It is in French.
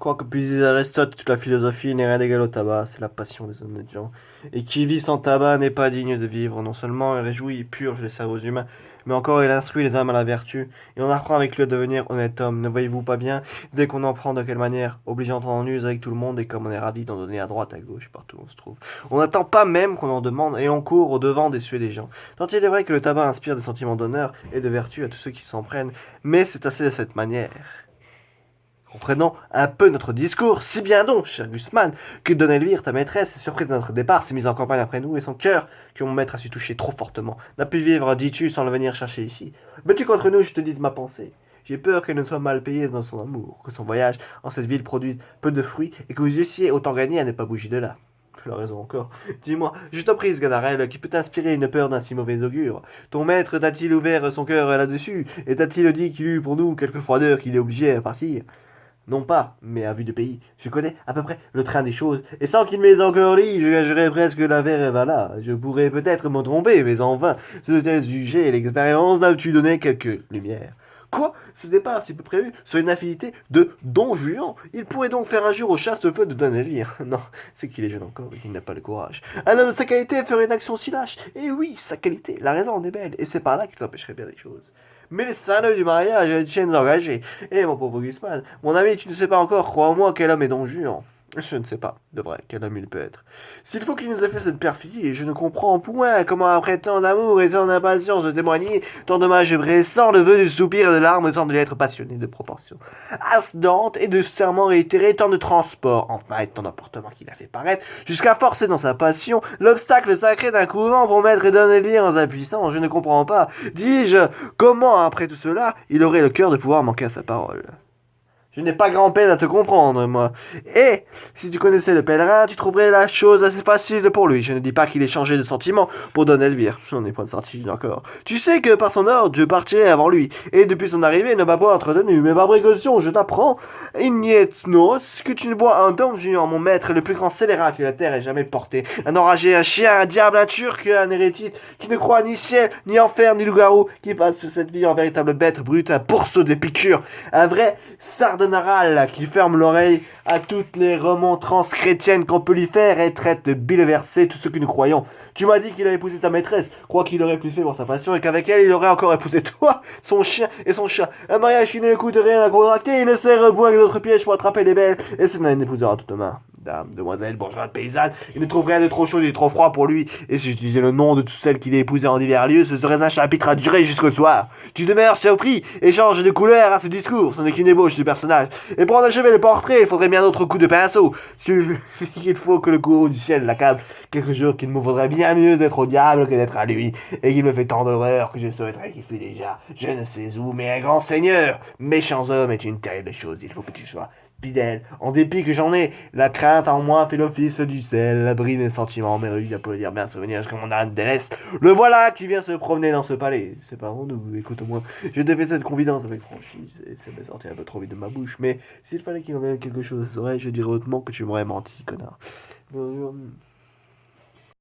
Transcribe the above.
Crois que puis Aristote, toute la philosophie n'est rien d'égal au tabac, c'est la passion des honnêtes gens. Et qui vit sans tabac n'est pas digne de vivre. Non seulement il réjouit et purge les cerveaux humains, mais encore il instruit les âmes à la vertu, et on apprend avec lui à devenir honnête homme. Ne voyez-vous pas bien, dès qu'on en prend de quelle manière, obligeant on en use avec tout le monde, et comme on est ravi d'en donner à droite, à gauche, partout où on se trouve. On n'attend pas même qu'on en demande, et on court au devant des cieux des gens. Tant il est vrai que le tabac inspire des sentiments d'honneur et de vertu à tous ceux qui s'en prennent, mais c'est assez de cette manière. Comprenons un peu notre discours, si bien donc, cher Gusman, que Don Elvire, ta maîtresse, surprise de notre départ, s'est mise en campagne après nous, et son cœur, que mon maître a su toucher trop fortement, n'a pu vivre, dis-tu, sans le venir chercher ici. Veux-tu qu'entre nous, je te dise ma pensée? J'ai peur qu'elle ne soit mal payée dans son amour, que son voyage en cette ville produise peu de fruits, et que vous eussiez autant gagné à ne pas bouger de là. Tu as raison encore. Dis-moi, je t'en prie, Sganarelle, qui peut t'inspirer une peur d'un si mauvais augure. Ton maître t'a-t-il ouvert son cœur là-dessus, et t'a-t-il dit qu'il eut pour nous quelque froideur qu'il est obligé à partir? Non pas, mais à vue de pays. Je connais à peu près le train des choses, et sans qu'il m'ait encore dit, je gagerais presque la verre va là. Je pourrais peut-être me tromper, mais en vain, de tels sujets et l'expérience n'a-tu donné quelques lumières. Quoi? Ce départ si peu prévu sur une affinité de Don Juan. Il pourrait donc faire un jour au chaste feu de Don Elvire. Non, c'est qu'il est jeune encore et qu'il n'a pas le courage. Un homme de sa qualité ferait une action si lâche. Et oui, sa qualité, la raison en est belle, et c'est par là qu'il t'empêcherait bien des choses. Mais les salauds du mariage et les chaînes engagées. Eh mon pauvre Gusman, mon ami, tu ne sais pas encore, crois-moi, quel homme est Don Juan. Je ne sais pas, de vrai, quel homme il peut être. S'il faut qu'il nous ait fait cette perfidie, je ne comprends point comment après tant d'amour et tant d'impatience de témoigner, tant d'hommages pressants, le vœu du soupir et de larmes, tant de lettres passionnées de proportions ascendantes et de serments réitérés, tant de transports, enfin, et tant d'emportements qu'il a fait paraître, jusqu'à forcer dans sa passion l'obstacle sacré d'un couvent pour mettre et donner lien en sa puissance. Je ne comprends pas, dis-je, comment après tout cela, il aurait le cœur de pouvoir manquer à sa parole. Je n'ai pas grand-peine à te comprendre, moi. Et, si tu connaissais le pèlerin, tu trouverais la chose assez facile pour lui. Je ne dis pas qu'il ait changé de sentiment pour Don Elvire. J'en ai point de certitude encore. Tu sais que par son ordre, je partirai avant lui. Et depuis son arrivée, il ne m'a pas entretenu. Mais par précaution, je t'apprends, Ignetnos, que tu ne vois un Don Juan, mon maître, le plus grand scélérat que la terre ait jamais porté. Un enragé, un chien, un diable, un turc, un hérétique, qui ne croit ni ciel, ni enfer, ni loup-garou, qui passe cette vie en véritable bête brute, un pourceau de piqûres, un vrai sardanaral qui ferme l'oreille à toutes les remontrances chrétiennes qu'on peut lui faire et traite de bileversés tous ceux que nous croyons. Tu m'as dit qu'il a épousé ta maîtresse, crois qu'il aurait plus fait pour sa passion et qu'avec elle il aurait encore épousé toi, son chien et son chat. Un mariage qui ne lui coûte rien à contracter, il ne sert point que d'autres pièges pour attraper les belles, et c'est une épousera toute main. Dame, demoiselle, bourgeoise, paysanne, il ne trouve rien de trop chaud ni trop froid pour lui, et si je disais le nom de toutes celles qu'il a épousées en divers lieux, ce serait un chapitre à durer jusqu'au soir. Tu demeures surpris, et change de couleur à ce discours, ce n'est qu'une ébauche du personnage. Et pour en achever le portrait, il faudrait bien d'autres coups de pinceau. Il faut que le courroux du ciel l'accable, quelque jour qu'il me vaudrait bien mieux d'être au diable que d'être à lui, et qu'il me fait tant d'horreur que je souhaiterais qu'il fût déjà, je ne sais où, mais un grand seigneur. Méchants hommes est une terrible chose, il faut que tu sois fidèle, en dépit que j'en ai, la crainte en moi fait l'office du sel, l'abri mes sentiments, mes rues, applaudir bien souvenir jusqu'à mon âne délaisse. Le voilà qui vient se promener dans ce palais. Séparons-nous, écoute-moi. Je t'ai fait cette confidence avec franchise, et ça m'est sorti un peu trop vite de ma bouche, mais s'il fallait qu'il en vienne quelque chose à l'oreille, je dirais hautement que tu m'aurais menti, connard.